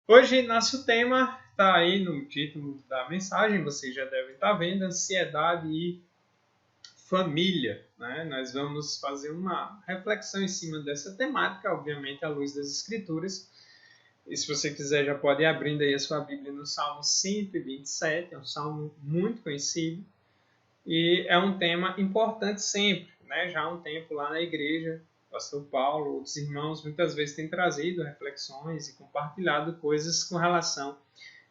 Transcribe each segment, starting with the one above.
Hoje, nosso tema está aí no título da mensagem, vocês já devem estar vendo, ansiedade e família. Né? Nós vamos fazer uma reflexão em cima dessa temática, obviamente à luz das Escrituras. E se você quiser, já pode ir abrindo aí a sua Bíblia no Salmo 127, é um salmo muito conhecido. E é um tema importante sempre, né? Já há um tempo lá na igreja, o pastor Paulo, outros irmãos, muitas vezes têm trazido reflexões e compartilhado coisas com relação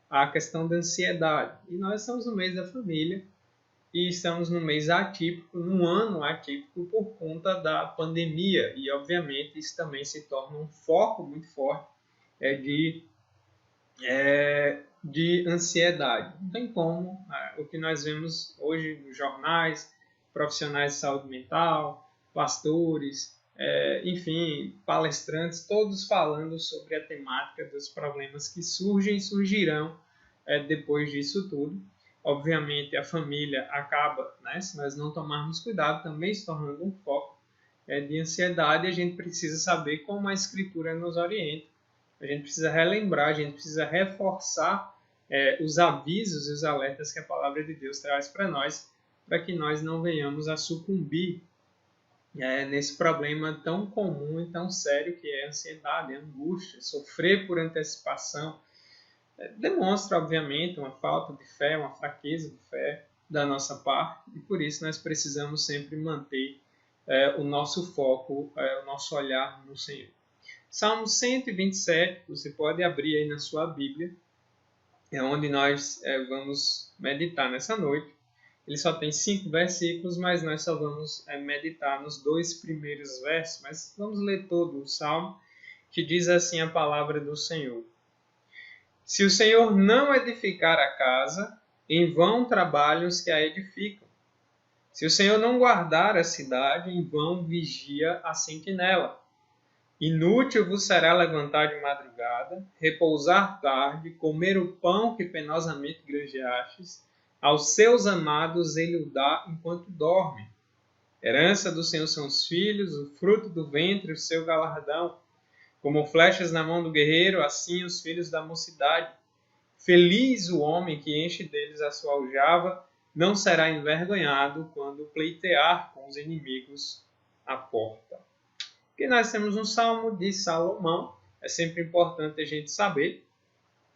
à questão da ansiedade. E nós estamos no mês da família e estamos no mês atípico, num ano atípico por conta da pandemia. E, obviamente, isso também se torna um foco muito forte de ansiedade. Não tem como. O que nós vemos hoje nos jornais, profissionais de saúde mental, pastores, enfim, palestrantes, todos falando sobre a temática dos problemas que surgem e surgirão depois disso tudo. Obviamente, a família acaba, né, se nós não tomarmos cuidado, também se tornando um foco de ansiedade. A gente precisa saber como a Escritura nos orienta. A gente precisa relembrar, a gente precisa reforçar os avisos e os alertas que a palavra de Deus traz para nós, para que nós não venhamos a sucumbir nesse problema tão comum e tão sério que é a ansiedade, a angústia, sofrer por antecipação. Demonstra, obviamente, uma falta de fé, uma fraqueza de fé da nossa parte, e por isso nós precisamos sempre manter o nosso foco, o nosso olhar no Senhor. Salmo 127, você pode abrir aí na sua Bíblia, é onde nós vamos meditar nessa noite. Ele só tem 5 versículos, mas nós só vamos meditar nos 2 primeiros versos. Mas vamos ler todo o Salmo, que diz assim a palavra do Senhor. Se o Senhor não edificar a casa, em vão trabalham os que a edificam. Se o Senhor não guardar a cidade, em vão vigia a sentinela. Inútil vos será levantar de madrugada, repousar tarde, comer o pão que penosamente granjeastes. Aos seus amados ele o dá enquanto dorme. Herança do Senhor são os filhos, o fruto do ventre, o seu galardão. Como flechas na mão do guerreiro, assim os filhos da mocidade. Feliz o homem que enche deles a sua aljava, não será envergonhado quando pleitear com os inimigos à porta. Porque nós temos um salmo de Salomão, é sempre importante a gente saber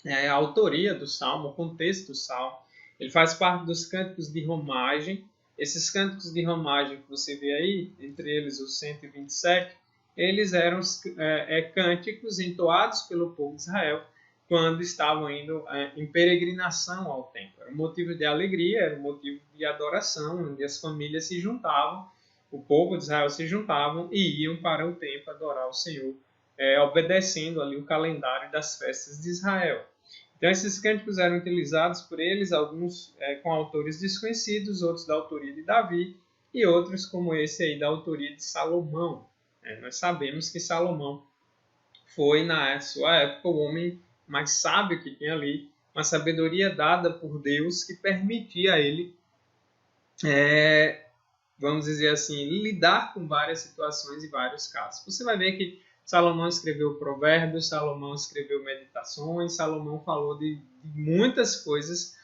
a autoria do salmo, o contexto do salmo. Ele faz parte dos cânticos de romagem. Esses cânticos de romagem que você vê aí, entre eles os 127, eles eram cânticos entoados pelo povo de Israel quando estavam indo em peregrinação ao templo. Era um motivo de alegria, era um motivo de adoração, onde as famílias se juntavam, o povo de Israel se juntavam e iam para o templo adorar o Senhor, obedecendo ali o calendário das festas de Israel. Então, esses cânticos eram utilizados por eles, alguns com autores desconhecidos, outros da autoria de Davi e outros como esse aí da autoria de Salomão. Nós sabemos que Salomão foi, na sua época, o homem mais sábio que tinha ali, uma sabedoria dada por Deus que permitia a ele vamos dizer assim, lidar com várias situações e vários casos. Você vai ver que Salomão escreveu provérbios, Salomão escreveu meditações, Salomão falou de muitas coisas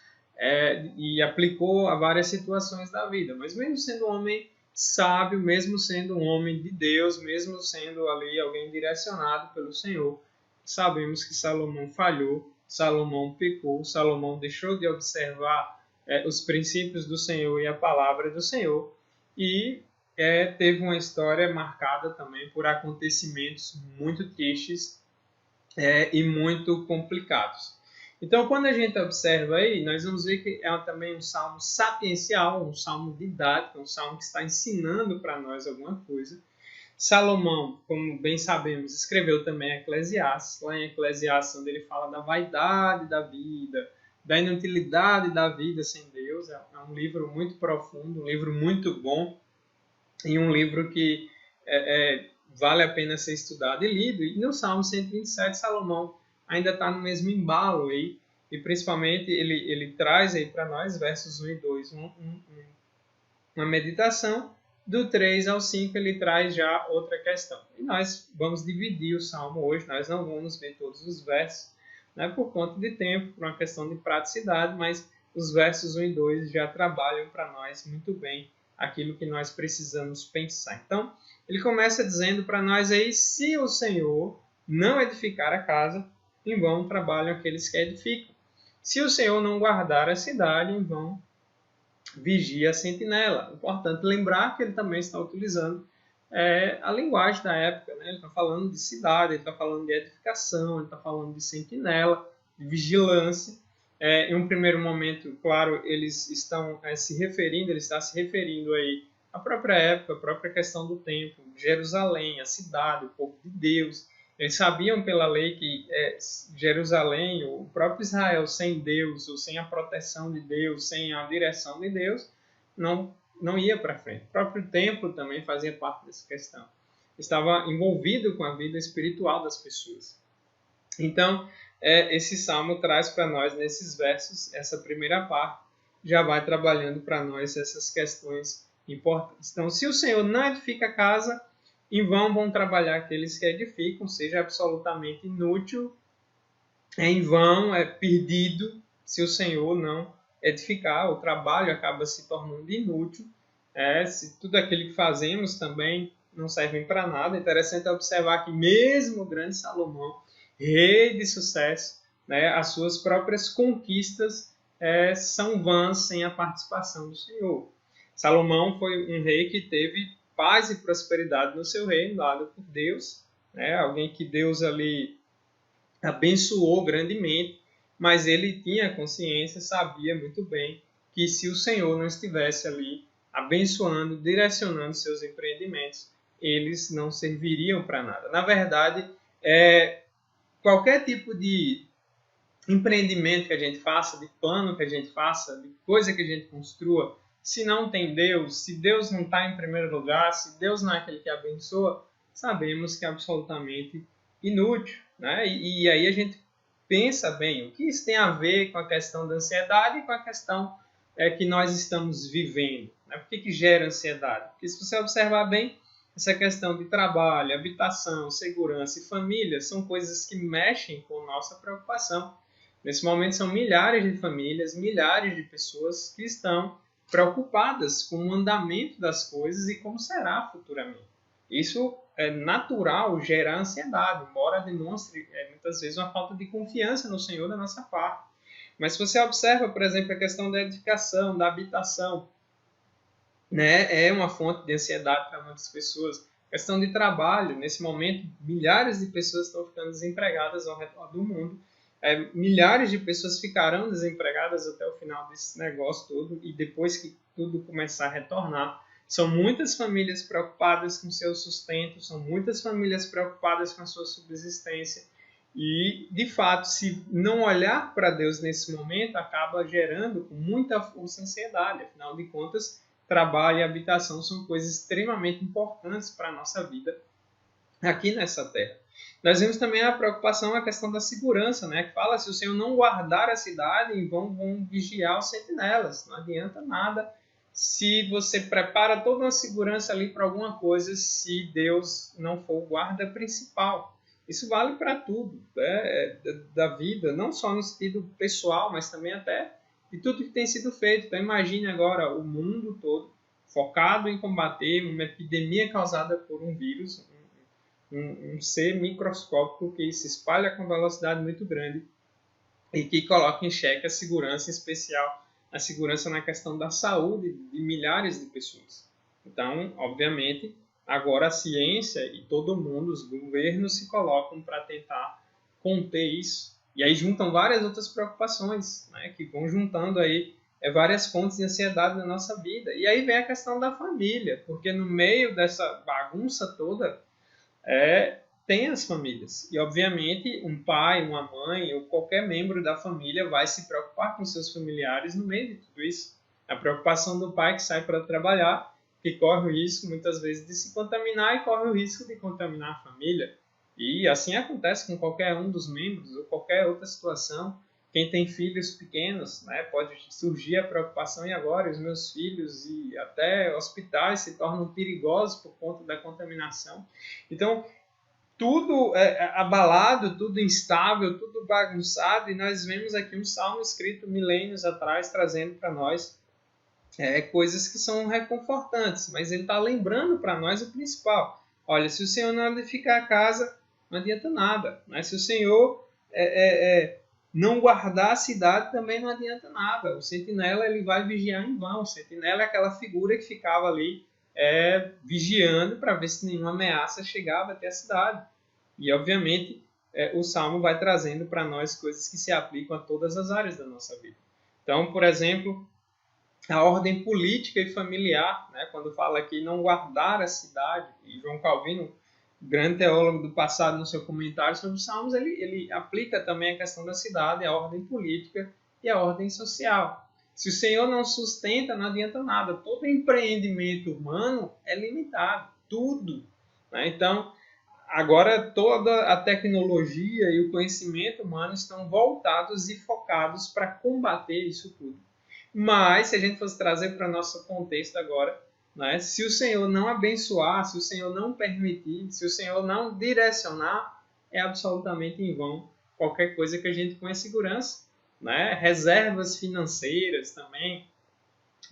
e aplicou a várias situações da vida. Mas mesmo sendo um homem sábio, mesmo sendo um homem de Deus, mesmo sendo ali alguém direcionado pelo Senhor, sabemos que Salomão falhou, Salomão pecou, Salomão deixou de observar os princípios do Senhor e a palavra do Senhor, e teve uma história marcada também por acontecimentos muito tristes e muito complicados. Então, quando a gente observa aí, nós vamos ver que é também um salmo sapiencial, um salmo didático, um salmo que está ensinando para nós alguma coisa. Salomão, como bem sabemos, escreveu também Eclesiastes, lá em Eclesiastes, onde ele fala da vaidade da vida, da inutilidade da vida sem Deus. É um livro muito profundo, um livro muito bom e um livro que vale a pena ser estudado e lido. E no Salmo 127, Salomão ainda está no mesmo embalo aí, e principalmente ele traz aí para nós, versos 1 e 2, uma meditação. Do 3 ao 5 ele traz já outra questão. E nós vamos dividir o Salmo hoje, nós não vamos ver todos os versos, né, por conta de tempo, por uma questão de praticidade, mas os versos 1 e 2 já trabalham para nós muito bem aquilo que nós precisamos pensar. Então, ele começa dizendo para nós aí, se o Senhor não edificar a casa, em vão trabalham aqueles que edificam. Se o Senhor não guardar a cidade, em vão vigia a sentinela. Importante lembrar que ele também está utilizando a linguagem da época, né? Ele está falando de cidade, ele está falando de edificação, ele está falando de sentinela, de vigilância. Em um primeiro momento, claro, eles estão ele está se referindo aí à própria época, à própria questão do tempo, Jerusalém, a cidade, o povo de Deus. Eles sabiam pela lei que Jerusalém, o próprio Israel, sem Deus, ou sem a proteção de Deus, sem a direção de Deus, não ia para frente. O próprio templo também fazia parte dessa questão. Estava envolvido com a vida espiritual das pessoas. Então, esse salmo traz para nós, nesses versos, essa primeira parte, já vai trabalhando para nós essas questões importantes. Então, se o Senhor não edifica a casa, em vão vão trabalhar aqueles que edificam, seja absolutamente inútil, em vão, perdido, se o Senhor não edificar, o trabalho acaba se tornando inútil, se tudo aquilo que fazemos também não serve para nada. É interessante observar que mesmo o grande Salomão, rei de sucesso, né, as suas próprias conquistas são vãs sem a participação do Senhor. Salomão foi um rei que teve paz e prosperidade no seu reino, dado por Deus, né? Alguém que Deus ali abençoou grandemente, mas ele tinha consciência, sabia muito bem que se o Senhor não estivesse ali abençoando, direcionando seus empreendimentos, eles não serviriam para nada. Na verdade, qualquer tipo de empreendimento que a gente faça, de plano que a gente faça, de coisa que a gente construa, se não tem Deus, se Deus não está em primeiro lugar, se Deus não é aquele que abençoa, sabemos que é absolutamente inútil, né? E aí a gente pensa bem, o que isso tem a ver com a questão da ansiedade e com a questão que nós estamos vivendo, né? Por que gera ansiedade? Porque se você observar bem, essa questão de trabalho, habitação, segurança e família são coisas que mexem com nossa preocupação. Nesse momento são milhares de famílias, milhares de pessoas que estão preocupadas com o andamento das coisas e como será futuramente. Isso é natural gerar ansiedade, embora demonstre muitas vezes uma falta de confiança no Senhor da nossa parte. Mas se você observa, por exemplo, a questão da edificação, da habitação, né, é uma fonte de ansiedade para muitas pessoas. A questão de trabalho, nesse momento, milhares de pessoas estão ficando desempregadas ao redor do mundo. Milhares de pessoas ficarão desempregadas até o final desse negócio todo e depois que tudo começar a retornar. São muitas famílias preocupadas com seu sustento, são muitas famílias preocupadas com a sua subsistência e, de fato, se não olhar para Deus nesse momento, acaba gerando com muita força ansiedade. Afinal de contas, trabalho e habitação são coisas extremamente importantes para a nossa vida aqui nessa terra. Nós vemos também a preocupação, a questão da segurança, né? Que fala, se o Senhor não guardar a cidade, vão vigiar os sentinelas. Não adianta nada se você prepara toda uma segurança ali para alguma coisa, se Deus não for o guarda principal. Isso vale para tudo, da vida, não só no sentido pessoal, mas também até de tudo que tem sido feito. Então imagine agora o mundo todo focado em combater uma epidemia causada por um vírus, um ser microscópico que se espalha com velocidade muito grande e que coloca em xeque a segurança, em especial a segurança na questão da saúde de milhares de pessoas. Então, obviamente, agora a ciência e todo mundo, os governos se colocam para tentar conter isso. E aí juntam várias outras preocupações, né, que vão juntando aí várias fontes de ansiedade na nossa vida. E aí vem a questão da família, porque no meio dessa bagunça toda, tem as famílias. E, obviamente, um pai, uma mãe ou qualquer membro da família vai se preocupar com seus familiares no meio de tudo isso. A preocupação do pai que sai para trabalhar, que corre o risco, muitas vezes, de se contaminar e corre o risco de contaminar a família. E assim acontece com qualquer um dos membros ou qualquer outra situação. Quem tem filhos pequenos, né, pode surgir a preocupação, e agora os meus filhos e até hospitais se tornam perigosos por conta da contaminação. Então, tudo abalado, tudo instável, tudo bagunçado, e nós vemos aqui um salmo escrito milênios atrás, trazendo para nós coisas que são reconfortantes, mas ele está lembrando para nós o principal. Olha, se o Senhor não edificar a casa, não adianta nada. Né? Se o Senhor não guardar a cidade, também não adianta nada. O sentinela ele vai vigiar em vão. O sentinela é aquela figura que ficava ali vigiando para ver se nenhuma ameaça chegava até a cidade. E, obviamente, o Salmo vai trazendo para nós coisas que se aplicam a todas as áreas da nossa vida. Então, por exemplo, a ordem política e familiar, né? Quando fala aqui não guardar a cidade, e João Calvino, grande teólogo do passado, no seu comentário sobre os Salmos, ele aplica também a questão da cidade, a ordem política e a ordem social. Se o Senhor não sustenta, não adianta nada. Todo empreendimento humano é limitado, tudo. Né? Então, agora toda a tecnologia e o conhecimento humano estão voltados e focados para combater isso tudo. Mas, se a gente fosse trazer para o nosso contexto agora, né, se o Senhor não abençoar, se o Senhor não permitir, se o Senhor não direcionar, é absolutamente em vão qualquer coisa que a gente ponha segurança. Né? Reservas financeiras também.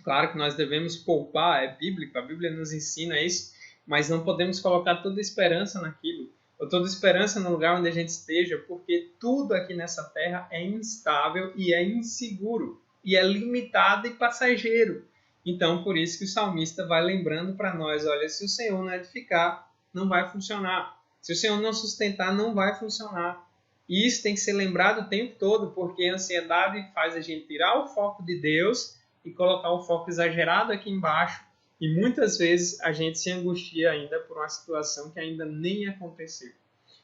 Claro que nós devemos poupar, é bíblico, a Bíblia nos ensina isso, mas não podemos colocar toda a esperança naquilo, ou toda a esperança no lugar onde a gente esteja, porque tudo aqui nessa terra é instável e é inseguro, e é limitado e passageiro. Então, por isso que o salmista vai lembrando para nós, olha, se o Senhor não edificar, não vai funcionar. Se o Senhor não sustentar, não vai funcionar. E isso tem que ser lembrado o tempo todo, porque a ansiedade faz a gente tirar o foco de Deus e colocar o foco exagerado aqui embaixo, e muitas vezes a gente se angustia ainda por uma situação que ainda nem aconteceu.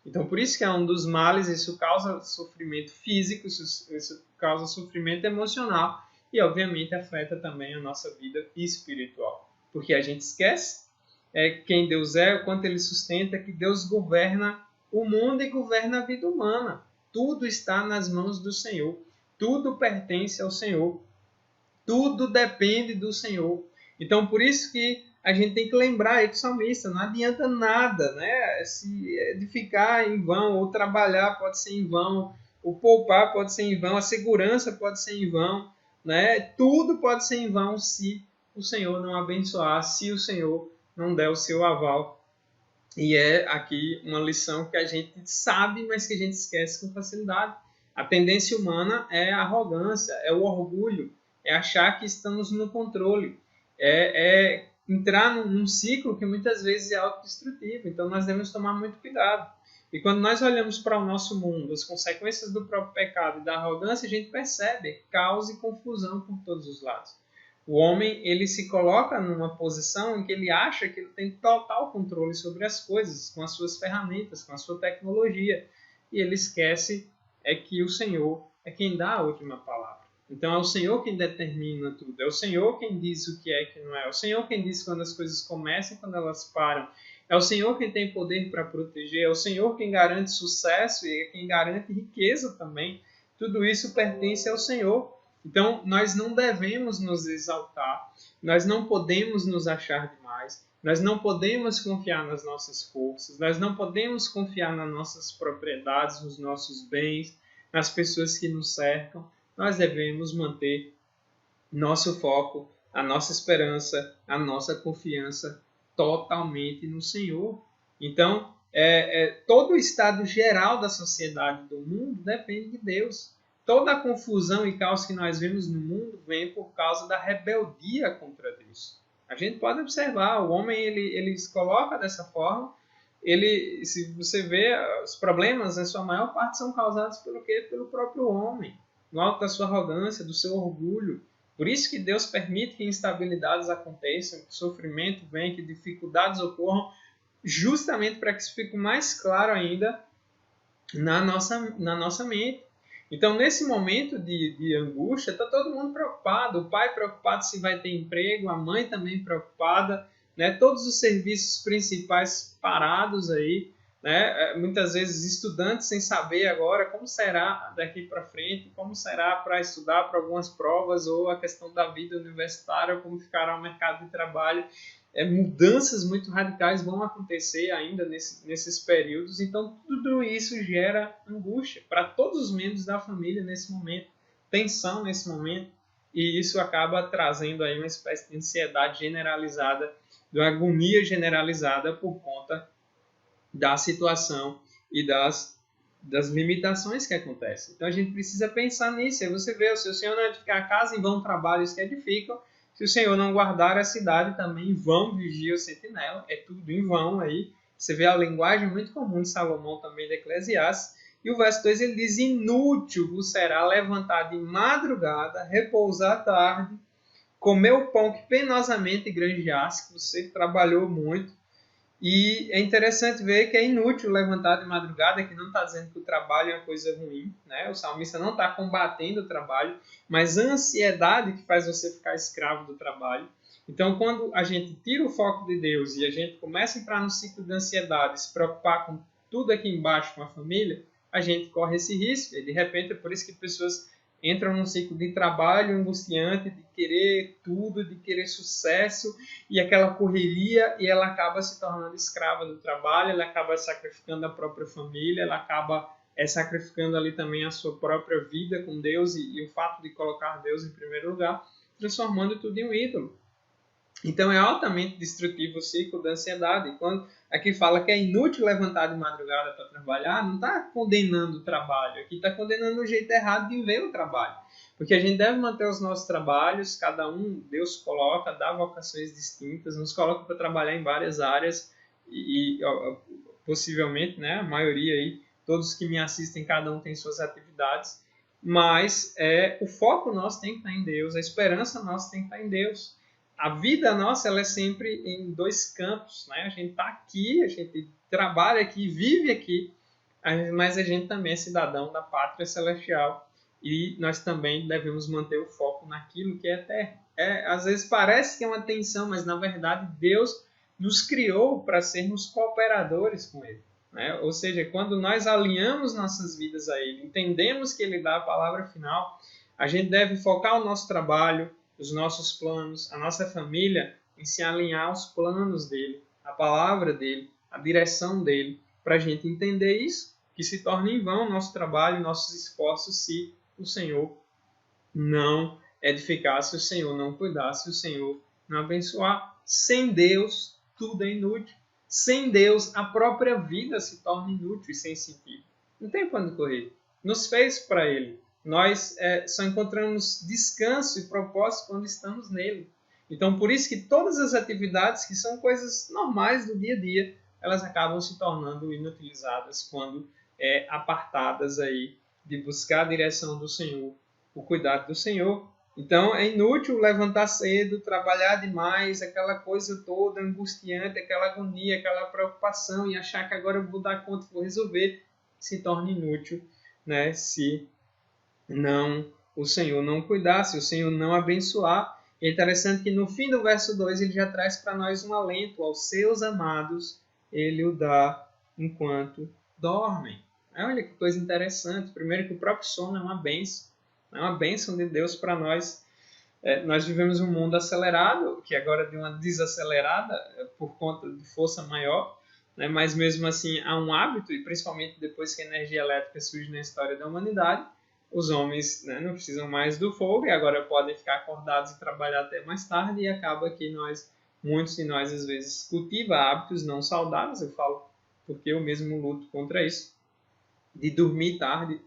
Então, por isso que é um dos males, isso causa sofrimento físico, isso causa sofrimento emocional e, obviamente, afeta também a nossa vida espiritual. Porque a gente esquece quem Deus é, o quanto Ele sustenta, que Deus governa o mundo e governa a vida humana. Tudo está nas mãos do Senhor. Tudo pertence ao Senhor. Tudo depende do Senhor. Então, por isso que a gente tem que lembrar aí que o salmista, não adianta nada, né? Se edificar em vão, ou trabalhar pode ser em vão, o poupar pode ser em vão, a segurança pode ser em vão, né? Tudo pode ser em vão se o Senhor não abençoar, se o Senhor não der o seu aval. E é aqui uma lição que a gente sabe, mas que a gente esquece com facilidade. A tendência humana é a arrogância, é o orgulho, é achar que estamos no controle, é entrar num ciclo que muitas vezes é autodestrutivo. Então nós devemos tomar muito cuidado. E quando nós olhamos para o nosso mundo, as consequências do próprio pecado e da arrogância, a gente percebe caos e confusão por todos os lados. O homem ele se coloca numa posição em que ele acha que ele tem total controle sobre as coisas, com as suas ferramentas, com a sua tecnologia. E ele esquece que o Senhor é quem dá a última palavra. Então é o Senhor quem determina tudo, é o Senhor quem diz o que é e o que não é, é o Senhor quem diz quando as coisas começam e quando elas param, é o Senhor quem tem poder para proteger, é o Senhor quem garante sucesso e é quem garante riqueza também. Tudo isso pertence ao Senhor. Então nós não devemos nos exaltar, nós não podemos nos achar demais, nós não podemos confiar nas nossas forças, nós não podemos confiar nas nossas propriedades, nos nossos bens, nas pessoas que nos cercam. Nós devemos manter nosso foco, a nossa esperança, a nossa confiança totalmente no Senhor. Então, todo o estado geral da sociedade do mundo depende de Deus. Toda a confusão e caos que nós vemos no mundo vem por causa da rebeldia contra Deus. A gente pode observar, o homem ele se coloca dessa forma. Se você vê, os problemas, em sua maior parte, são causados pelo quê? Pelo próprio homem, no alto da sua arrogância, do seu orgulho. Por isso que Deus permite que instabilidades aconteçam, que sofrimento venha, que dificuldades ocorram, justamente para que isso fique mais claro ainda na nossa mente. Então, nesse momento de angústia, está todo mundo preocupado. O pai preocupado se vai ter emprego, a mãe também preocupada, né? Todos os serviços principais parados aí, né? Muitas vezes estudantes sem saber agora como será daqui para frente, como será para estudar para algumas provas ou a questão da vida universitária, como ficará o mercado de trabalho. mudanças muito radicais vão acontecer ainda nesses períodos. Então, tudo isso gera angústia para todos os membros da família nesse momento, tensão nesse momento, e isso acaba trazendo aí uma espécie de ansiedade generalizada, de uma agonia generalizada por conta da situação e das limitações que acontecem. Então a gente precisa pensar nisso. Aí você vê, se o Senhor não edificar a casa, em vão trabalhos que edificam. Se o Senhor não guardar a cidade, também em vão vigia o sentinela. É tudo em vão aí. Você vê a linguagem muito comum de Salomão também, de Eclesiastes. E o verso 2 ele diz: inútil vos será levantar de madrugada, repousar à tarde, comer o pão que penosamente granjeasse, que você trabalhou muito. E é interessante ver que é inútil levantar de madrugada, que não está dizendo que o trabalho é uma coisa ruim, né? O salmista não está combatendo o trabalho, mas a ansiedade que faz você ficar escravo do trabalho. Então, quando a gente tira o foco de Deus e a gente começa a entrar no ciclo de ansiedade, se preocupar com tudo aqui embaixo com a família, a gente corre esse risco. E de repente é por isso que pessoas entram num ciclo de trabalho angustiante, de querer tudo, de querer sucesso, e aquela correria, e ela acaba se tornando escrava do trabalho, ela acaba sacrificando a própria família, ela acaba sacrificando ali também a sua própria vida com Deus, e o fato de colocar Deus em primeiro lugar, transformando tudo em um ídolo. Então é altamente destrutivo o ciclo da ansiedade. Quando aqui fala que é inútil levantar de madrugada para trabalhar, não está condenando o trabalho, aqui está condenando o jeito errado de ver o trabalho. Porque a gente deve manter os nossos trabalhos, cada um, Deus coloca, dá vocações distintas, nos coloca para trabalhar em várias áreas, e possivelmente, né, a maioria aí, todos que me assistem, cada um tem suas atividades, mas o foco nosso tem que estar em Deus, a esperança nossa tem que estar em Deus. A vida nossa ela é sempre em dois campos, né? A gente está aqui, a gente trabalha aqui, vive aqui, mas a gente também é cidadão da pátria celestial e nós também devemos manter o foco naquilo que é eterno. Às vezes parece que é uma tensão, mas na verdade Deus nos criou para sermos cooperadores com Ele, né? Ou seja, quando nós alinhamos nossas vidas a Ele, entendemos que Ele dá a palavra final, a gente deve focar o nosso trabalho, os nossos planos, a nossa família, em se alinhar aos planos dele, a palavra dele, a direção dele, para a gente entender isso, que se torna em vão o nosso trabalho, nossos esforços, se o Senhor não edificar, se o Senhor não cuidar, se o Senhor não abençoar. Sem Deus, tudo é inútil. Sem Deus, a própria vida se torna inútil e sem sentido. Não tem para onde correr. Nos fez para Ele. Nós só encontramos descanso e propósito quando estamos nele. Então, por isso que todas as atividades que são coisas normais do dia a dia, elas acabam se tornando inutilizadas quando apartadas aí de buscar a direção do Senhor, o cuidado do Senhor. Então, é inútil levantar cedo, trabalhar demais, aquela coisa toda angustiante, aquela agonia, aquela preocupação e achar que agora eu vou dar conta, vou resolver, se torna inútil, né, se o Senhor não cuidar, se o Senhor não abençoar. É interessante que no fim do verso 2 ele já traz para nós um alento: aos seus amados ele o dá enquanto dormem. Olha que coisa interessante. Primeiro que o próprio sono é uma bênção de Deus para nós. Nós vivemos um mundo acelerado, que agora deu uma desacelerada por conta de força maior, né? Mas mesmo assim há um hábito, e principalmente depois que a energia elétrica surge na história da humanidade, os homens, né, não precisam mais do fogo e agora podem ficar acordados e trabalhar até mais tarde, e acaba que muitos de nós às vezes cultiva hábitos não saudáveis. Eu falo porque eu mesmo luto contra isso, de dormir tarde,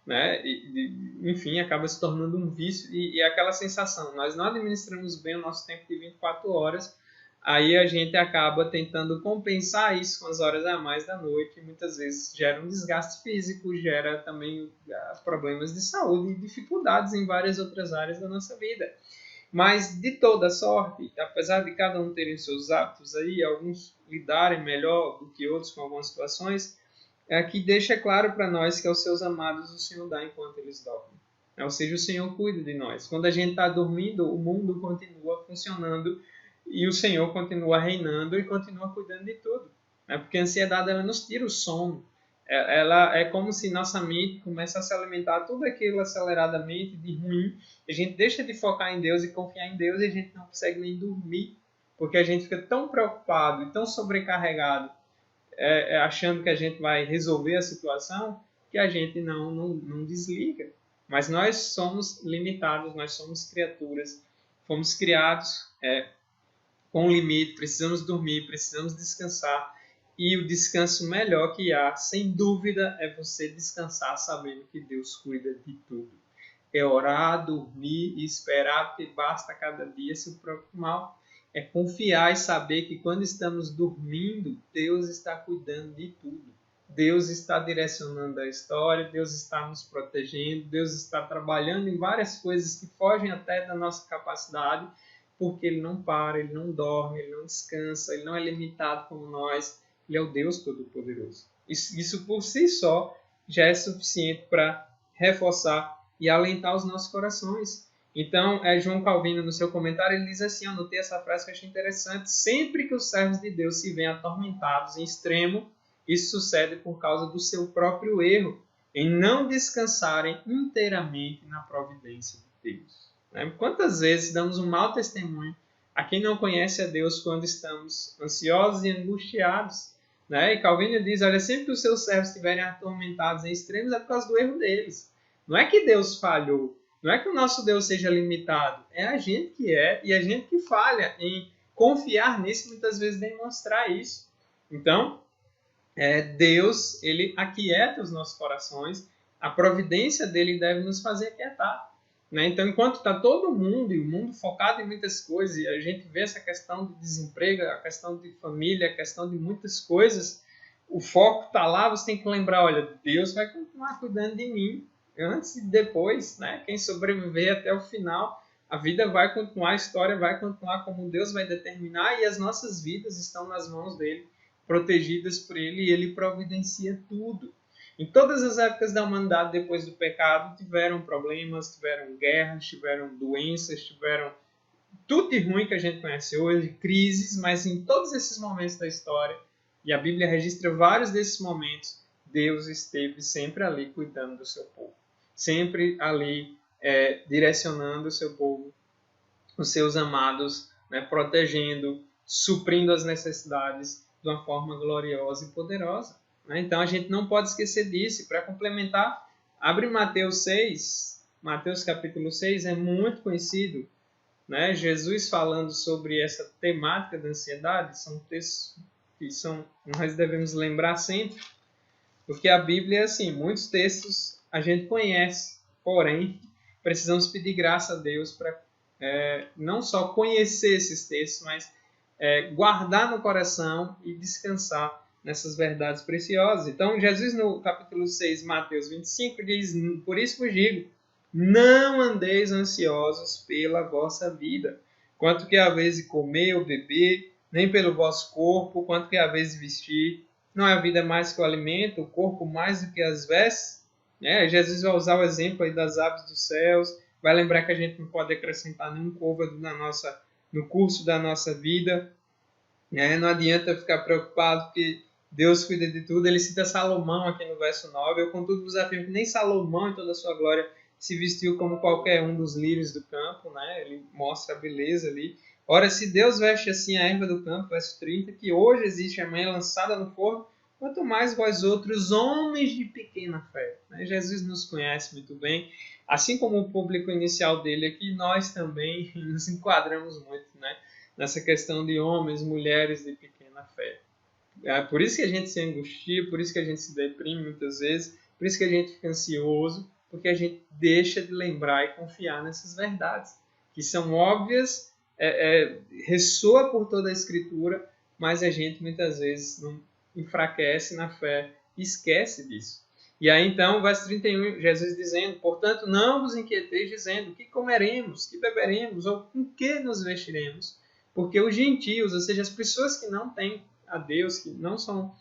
né? Enfim, acaba se tornando um vício e aquela sensação, nós não administramos bem o nosso tempo de 24 horas, aí a gente acaba tentando compensar isso com as horas a mais da noite, e muitas vezes gera um desgaste físico, gera também problemas de saúde e dificuldades em várias outras áreas da nossa vida. Mas de toda sorte, apesar de cada um terem seus hábitos aí, alguns lidarem melhor do que outros com algumas situações, aqui deixa claro para nós que aos seus amados o Senhor dá enquanto eles dormem. Ou seja, o Senhor cuida de nós. Quando a gente está dormindo, o mundo continua funcionando e o Senhor continua reinando e continua cuidando de tudo. Porque a ansiedade ela nos tira o sono. Ela é como se nossa mente começasse a alimentar tudo aquilo aceleradamente de ruim. A gente deixa de focar em Deus e confiar em Deus e a gente não consegue nem dormir porque a gente fica tão preocupado e tão sobrecarregado, achando que a gente vai resolver a situação, que a gente não desliga. Mas nós somos limitados, nós somos criaturas, fomos criados com limite, precisamos dormir, precisamos descansar. E o descanso melhor que há, sem dúvida, é você descansar sabendo que Deus cuida de tudo. É orar, dormir e esperar, porque basta cada dia se preocupar. É confiar e saber que quando estamos dormindo, Deus está cuidando de tudo. Deus está direcionando a história, Deus está nos protegendo, Deus está trabalhando em várias coisas que fogem até da nossa capacidade, porque Ele não para, Ele não dorme, Ele não descansa, Ele não é limitado como nós, Ele é o Deus Todo-Poderoso. Isso por si só já é suficiente para reforçar e alentar os nossos corações. Então, João Calvino, no seu comentário, ele diz assim, eu anotei essa frase que eu achei interessante, sempre que os servos de Deus se veem atormentados em extremo, isso sucede por causa do seu próprio erro, em não descansarem inteiramente na providência de Deus. Quantas vezes damos um mau testemunho a quem não conhece a Deus quando estamos ansiosos e angustiados? E Calvino diz, olha, sempre que os seus servos estiverem atormentados em extremos é por causa do erro deles. Não é que Deus falhou, não é que o nosso Deus seja limitado, é a gente que é e a gente que falha em confiar nisso, muitas vezes demonstrar isso. Então, Deus, Ele aquieta os nossos corações, a providência dele deve nos fazer aquietar. Então, enquanto está todo mundo, e o mundo focado em muitas coisas, e a gente vê essa questão do desemprego, a questão de família, a questão de muitas coisas, o foco está lá, você tem que lembrar, olha, Deus vai continuar cuidando de mim, antes e depois, quem sobreviver até o final, a vida vai continuar, a história vai continuar como Deus vai determinar, e as nossas vidas estão nas mãos dele, protegidas por ele, e ele providencia tudo. Em todas as épocas da humanidade depois do pecado, tiveram problemas, tiveram guerras, tiveram doenças, tiveram tudo de ruim que a gente conhece hoje, crises, mas em todos esses momentos da história, e a Bíblia registra vários desses momentos, Deus esteve sempre ali cuidando do seu povo. Sempre ali direcionando o seu povo, os seus amados, protegendo, suprindo as necessidades de uma forma gloriosa e poderosa. Então a gente não pode esquecer disso. Para complementar, abre Mateus 6. Mateus capítulo 6 é muito conhecido. Jesus falando sobre essa temática da ansiedade. São textos que nós devemos lembrar sempre. Porque a Bíblia, assim, muitos textos a gente conhece. Porém, precisamos pedir graça a Deus para não só conhecer esses textos, mas guardar no coração e descansar nessas verdades preciosas. Então, Jesus no capítulo 6, Mateus 25, diz, por isso vos digo, não andeis ansiosos pela vossa vida, quanto que haveis de comer ou beber, nem pelo vosso corpo, quanto que haveis de vestir. Não é a vida mais que o alimento, o corpo mais do que as vestes? Jesus vai usar o exemplo aí das aves dos céus, vai lembrar que a gente não pode acrescentar nenhum côvado no curso da nossa vida. Não adianta ficar preocupado porque Deus cuida de tudo. Ele cita Salomão aqui no verso 9. Eu, contudo, vos afirmo que nem Salomão, em toda a sua glória, se vestiu como qualquer um dos lírios do campo. Ele mostra a beleza ali. Ora, se Deus veste assim a erva do campo, verso 30, que hoje existe, amanhã lançada no forno, quanto mais vós outros, homens de pequena fé. Jesus nos conhece muito bem. Assim como o público inicial dele aqui, nós também nos enquadramos muito, nessa questão de homens, mulheres de pequena fé. Por isso que a gente se angustia, por isso que a gente se deprime muitas vezes, por isso que a gente fica ansioso, porque a gente deixa de lembrar e confiar nessas verdades, que são óbvias, ressoa por toda a Escritura, mas a gente muitas vezes não enfraquece na fé e esquece disso. E aí então, verso 31, Jesus dizendo, portanto, não vos inquieteis dizendo, que comeremos, que beberemos, ou com que nos vestiremos? Porque os gentios, ou seja, as pessoas que não têm a Deus, que não são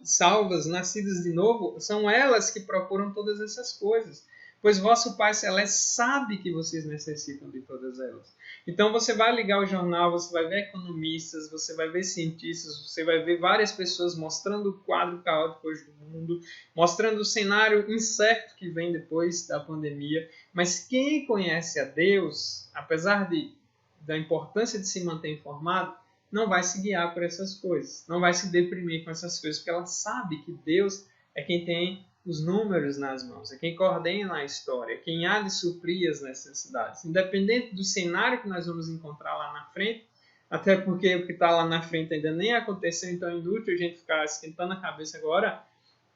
salvas, nascidas de novo, são elas que procuram todas essas coisas. Pois vosso Pai Celeste sabe que vocês necessitam de todas elas. Então você vai ligar o jornal, você vai ver economistas, você vai ver cientistas, você vai ver várias pessoas mostrando o quadro caótico hoje do mundo, mostrando o cenário incerto que vem depois da pandemia. Mas quem conhece a Deus, apesar de da importância de se manter informado, não vai se guiar por essas coisas, não vai se deprimir com essas coisas, porque ela sabe que Deus é quem tem os números nas mãos, é quem coordena a história, é quem há de suprir as necessidades. Independente do cenário que nós vamos encontrar lá na frente, até porque o que está lá na frente ainda nem aconteceu, então é inútil a gente ficar esquentando a cabeça agora,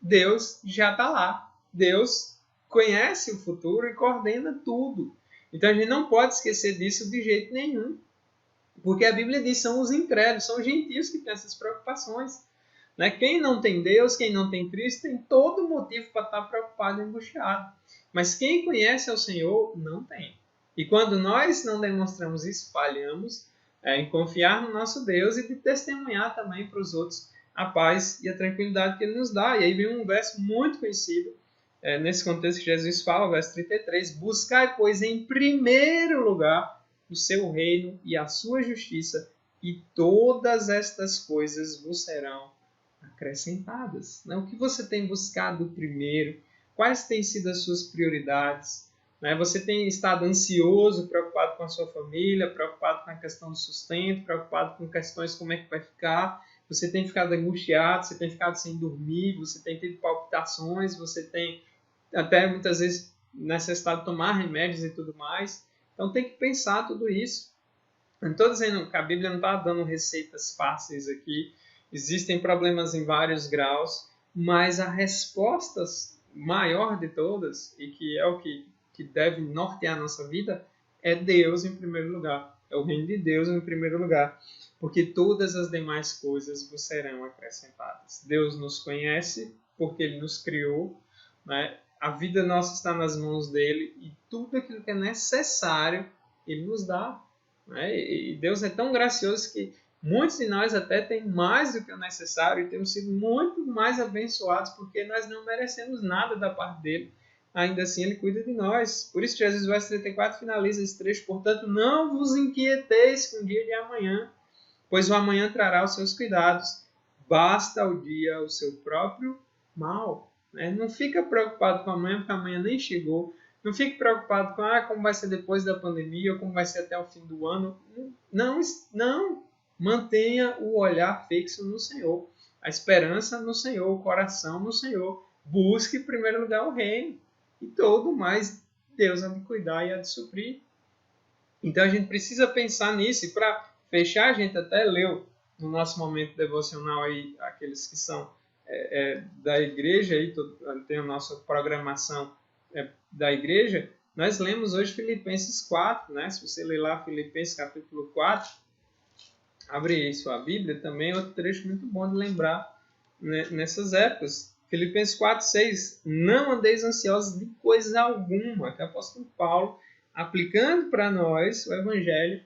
Deus já está lá. Deus conhece o futuro e coordena tudo. Então a gente não pode esquecer disso de jeito nenhum. Porque a Bíblia diz que são os incrédulos, são os gentios que têm essas preocupações. Né? Quem não tem Deus, quem não tem Cristo, tem todo motivo para estar preocupado e angustiado. Mas quem conhece ao Senhor, não tem. E quando nós não demonstramos isso, falhamos em confiar no nosso Deus e de testemunhar também para os outros a paz e a tranquilidade que Ele nos dá. E aí vem um verso muito conhecido, nesse contexto que Jesus fala, o verso 33, buscai, pois, em primeiro lugar o seu reino e a sua justiça, e todas estas coisas vos serão acrescentadas. Né? O que você tem buscado primeiro? Quais têm sido as suas prioridades? Né? Você tem estado ansioso, preocupado com a sua família, preocupado com a questão do sustento, preocupado com questões como é que vai ficar? Você tem ficado angustiado, você tem ficado sem dormir, você tem tido palpitações, você tem até muitas vezes necessitado de tomar remédios e tudo mais. Então tem que pensar tudo isso. Eu não estou dizendo que a Bíblia não está dando receitas fáceis aqui. Existem problemas em vários graus, mas a resposta maior de todas, e que é o que deve nortear a nossa vida, é Deus em primeiro lugar. É o reino de Deus em primeiro lugar. Porque todas as demais coisas vos serão acrescentadas. Deus nos conhece porque Ele nos criou, né? A vida nossa está nas mãos dele e tudo aquilo que é necessário Ele nos dá. Né? E Deus é tão gracioso que muitos de nós até têm mais do que o necessário e temos sido muito mais abençoados porque nós não merecemos nada da parte dele. Ainda assim, Ele cuida de nós. Por isso, Jesus, verso 34, finaliza esse trecho. Portanto, não vos inquieteis com o dia de amanhã, pois o amanhã trará os seus cuidados. Basta o dia o seu próprio mal. Não fica preocupado com amanhã, porque amanhã nem chegou. Não fique preocupado com como vai ser depois da pandemia, ou como vai ser até o fim do ano. Não, não. Mantenha o olhar fixo no Senhor. A esperança no Senhor, o coração no Senhor. Busque em primeiro lugar o reino. E todo mais Deus há de cuidar e há de suprir. Então a gente precisa pensar nisso. E para fechar, a gente até leu no nosso momento devocional aí, aqueles que são da igreja, aí, tem a nossa programação da igreja, nós lemos hoje Filipenses 4, né? Se você ler lá Filipenses capítulo 4, abre aí sua Bíblia, também é outro trecho muito bom de lembrar, né, nessas épocas. Filipenses 4, 6, não andeis ansiosos de coisa alguma, que o apóstolo Paulo, aplicando para nós o Evangelho,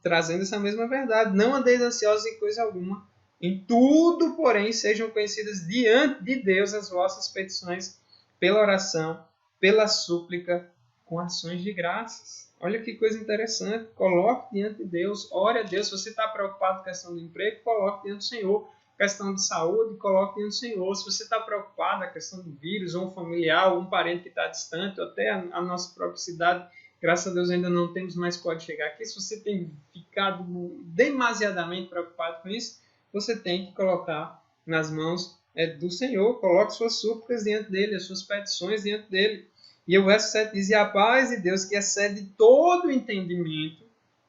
trazendo essa mesma verdade. Não andeis ansiosos de coisa alguma, em tudo, porém, sejam conhecidas diante de Deus as vossas petições pela oração, pela súplica, com ações de graças. Olha que coisa interessante. Coloque diante de Deus, ore a Deus. Se você está preocupado com a questão do emprego, coloque diante do Senhor. Questão de saúde, coloque diante do Senhor. Se você está preocupado com a questão do vírus, ou um familiar, ou um parente que está distante, ou até a nossa própria cidade, graças a Deus ainda não temos, mas pode chegar aqui. Se você tem ficado demasiadamente preocupado com isso, você tem que colocar nas mãos do Senhor. Coloque suas súplicas diante dele, as suas petições diante dele. E o verso 7 diz, e a paz de Deus, que excede todo entendimento,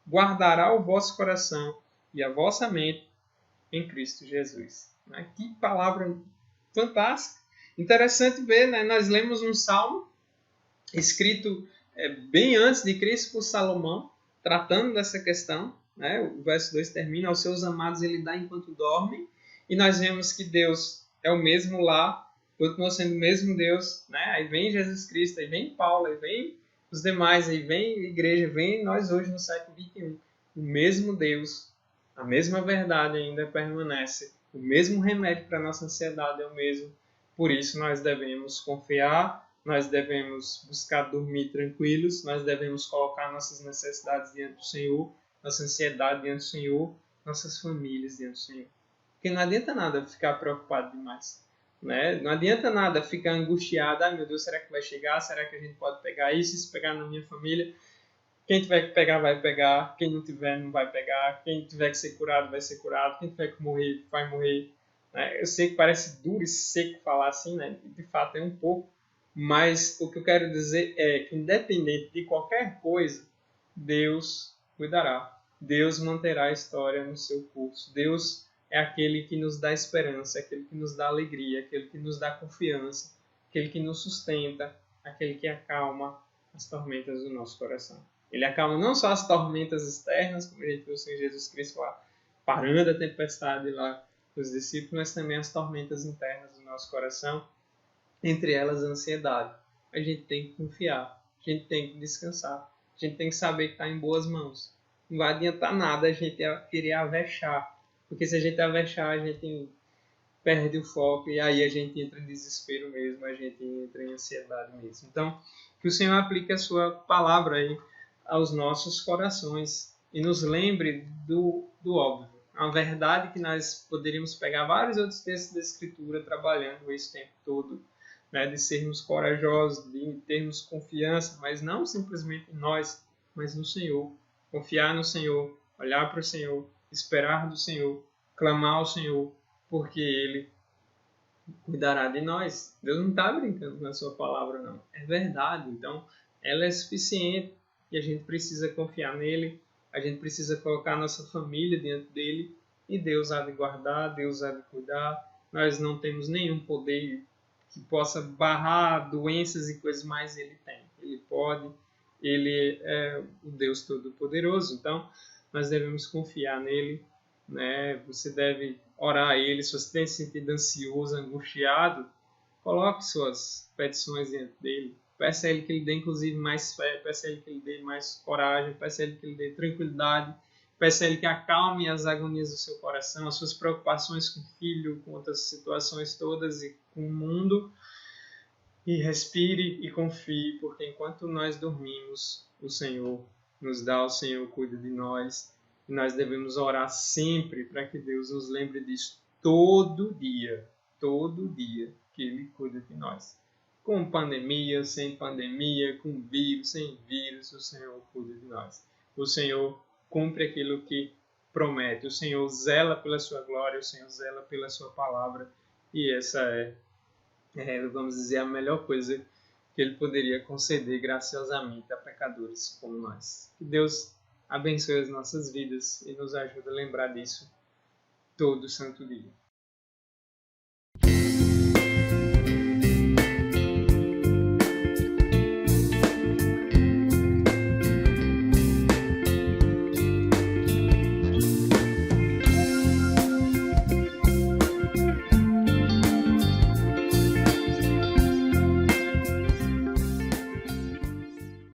guardará o vosso coração e a vossa mente em Cristo Jesus. Que palavra fantástica. Interessante ver, né? Nós lemos um salmo escrito bem antes de Cristo por Salomão, tratando dessa questão. Né? O verso 2 termina, aos seus amados ele dá enquanto dormem, e nós vemos que Deus é o mesmo lá, continua sendo o mesmo Deus, né? Aí vem Jesus Cristo, aí vem Paulo, aí vem os demais, aí vem a igreja, vem nós hoje no século XXI. O mesmo Deus, a mesma verdade ainda permanece, o mesmo remédio para a nossa ansiedade é o mesmo. Por isso nós devemos confiar, nós devemos buscar dormir tranquilos, nós devemos colocar nossas necessidades diante do Senhor, nossa ansiedade diante do Senhor, nossas famílias diante do Senhor. Porque não adianta nada ficar preocupado demais. Né? Não adianta nada ficar angustiado. Meu Deus, será que vai chegar? Será que a gente pode pegar isso? Se pegar na minha família? Quem tiver que pegar, vai pegar. Quem não tiver, não vai pegar. Quem tiver que ser curado, vai ser curado. Quem tiver que morrer, vai morrer. Né? Eu sei que parece duro e seco falar assim, né? De fato é um pouco. Mas o que eu quero dizer é que, independente de qualquer coisa, Deus cuidará. Deus manterá a história no seu curso. Deus é aquele que nos dá esperança, aquele que nos dá alegria, aquele que nos dá confiança, aquele que nos sustenta, aquele que acalma as tormentas do nosso coração. Ele acalma não só as tormentas externas, como a gente viu o Senhor Jesus Cristo lá, parando a tempestade lá dos discípulos, mas também as tormentas internas do nosso coração, entre elas a ansiedade. A gente tem que confiar, a gente tem que descansar, a gente tem que saber que está em boas mãos. Não vai adiantar nada a gente querer avexar, porque se a gente avexar, a gente perde o foco e aí a gente entra em desespero mesmo, a gente entra em ansiedade mesmo. Então, que o Senhor aplique a sua palavra aí aos nossos corações e nos lembre do óbvio. A verdade que nós poderíamos pegar vários outros textos da Escritura trabalhando esse tempo todo, né, de sermos corajosos, de termos confiança, mas não simplesmente em nós, mas no Senhor. Confiar no Senhor, olhar para o Senhor, esperar do Senhor, clamar ao Senhor, porque Ele cuidará de nós. Deus não está brincando com a sua palavra, não. É verdade. Então, ela é suficiente e a gente precisa confiar nele, a gente precisa colocar a nossa família diante dele e Deus há de guardar, Deus há de cuidar. Nós não temos nenhum poder que possa barrar doenças e coisas, mas ele tem. Ele pode, ele é o Deus Todo-Poderoso. Então, nós devemos confiar nele, né? Você deve orar a ele. Se você tem se sentido ansioso, angustiado, coloque suas petições diante dele. Peça a ele que ele dê, inclusive, mais fé. Peça a ele que ele dê mais coragem. Peça a ele que ele dê tranquilidade. Peça a ele que acalme as agonias do seu coração, as suas preocupações com o filho, com outras situações todas e com o mundo. E respire e confie, porque enquanto nós dormimos, o Senhor nos dá, o Senhor cuida de nós. E nós devemos orar sempre para que Deus nos lembre disso todo dia, que Ele cuida de nós. Com pandemia, sem pandemia, com vírus, sem vírus, o Senhor cuida de nós. O Senhor cumpre aquilo que promete. O Senhor zela pela sua glória, o Senhor zela pela sua palavra. E essa vamos dizer, a melhor coisa que Ele poderia conceder graciosamente a pecadores como nós. Que Deus abençoe as nossas vidas e nos ajude a lembrar disso todo santo dia.